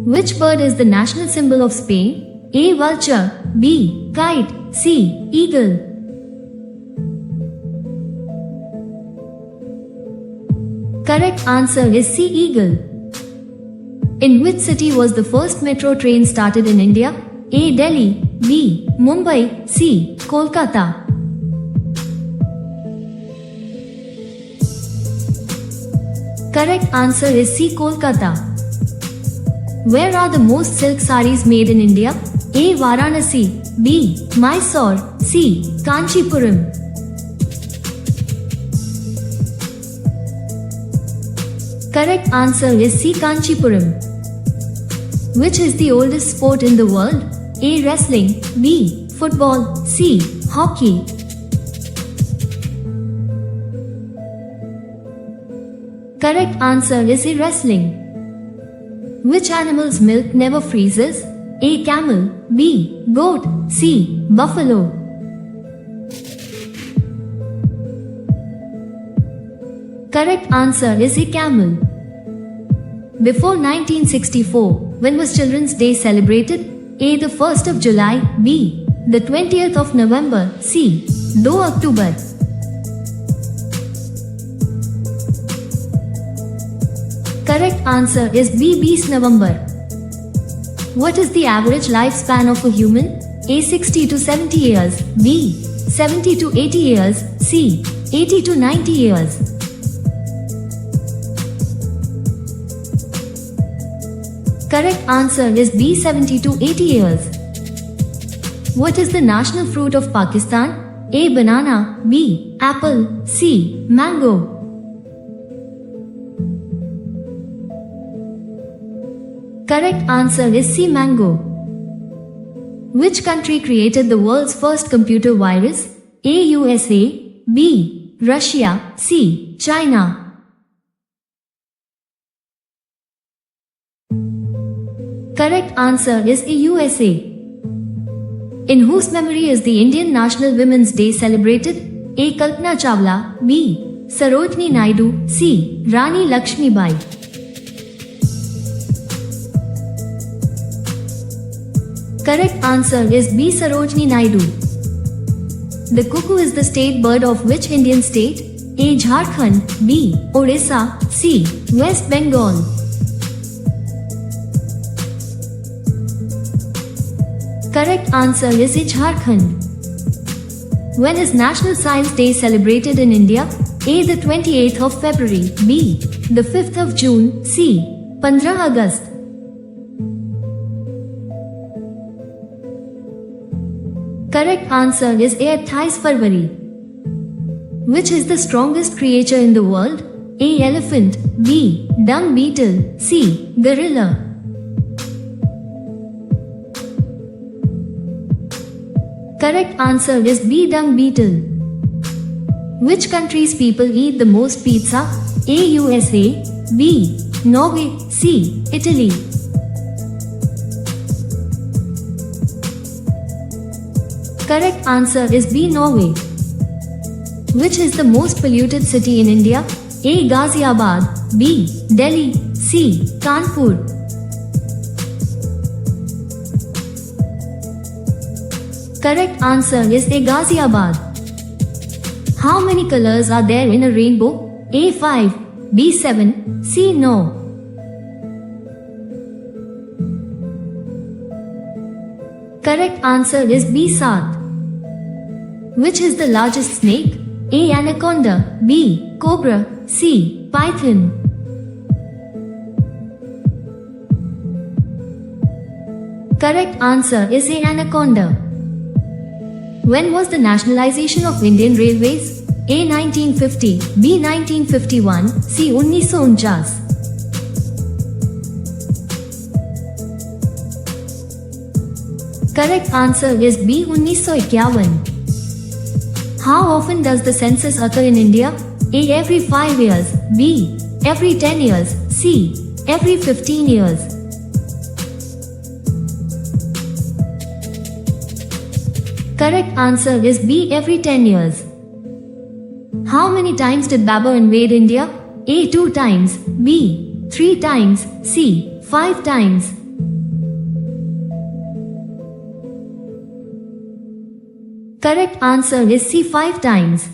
Which bird is the national symbol of Spain? A. Vulture, B. Kite, C. Eagle. Correct answer is C. Eagle. In which city was the first metro train started in India? A. Delhi, B. Mumbai, C. Kolkata. Correct answer is C. Kolkata. Where are the most silk sarees made in India? A. Varanasi, B. Mysore, C. Kanchipuram. Correct answer is C. Kanchipuram. Which is the oldest sport in the world? A. Wrestling, B. Football, C. Hockey. Correct answer is A. Wrestling. Which animal's milk never freezes? A. Camel, B. Goat, C. Buffalo. Correct answer is A. Camel. Before 1964, when was Children's Day celebrated? A. The 1st of July, B. The 20th of November, C. 2 October. Correct answer is B. 20 November. What is the average lifespan of a human? A. 60 to 70 years, B. 70 to 80 years, C. 80 to 90 years. Correct answer is B. 70 to 80 years. What is the national fruit of Pakistan? A. Banana, B. Apple, C. Mango. Correct answer is C. Mango. Which country created the world's first computer virus? A. USA, B. Russia, C. China. Correct answer is A. USA. In whose memory is the Indian National Women's Day celebrated? A. Kalpana Chawla, B. Sarojini Naidu, C. Rani Lakshmibai. Correct answer is B. Sarojini Naidu. The cuckoo is the state bird of which Indian state? A. Jharkhand, B. Odisha, C. West Bengal. Correct answer is A. Jharkhand. When is National Science Day celebrated in India? A. The 28th of February, B. The 5th of June, C. 15 August. Correct answer is A. 28 February. Which is the strongest creature in the world? A. Elephant, B. Dung beetle, C. Gorilla. Correct answer is B. Dung beetle. Which country's people eat the most pizza? A. USA, B. Norway, C. Italy. Correct answer is B. Norway. Which is the most polluted city in India? A. Ghaziabad, B. Delhi, C. Kanpur. Correct answer is A. Ghaziabad. How many colors are there in a rainbow? A. 5, B. 7, C. No. Correct answer is B. 7. Which is the largest snake? A. Anaconda, B. Cobra, C. Python. Correct answer is A. Anaconda. When was the nationalization of Indian Railways? A. 1950, B. 1951, C. 1949. Correct answer is B. 1951. How often does the census occur in India? A. Every 5 years, B. Every 10 years, C. Every 15 years. Correct answer is B. Every 10 years. How many times did Babur invade India? A. 2 times, B. 3 times, C. 5 times. Correct answer is C 5 times.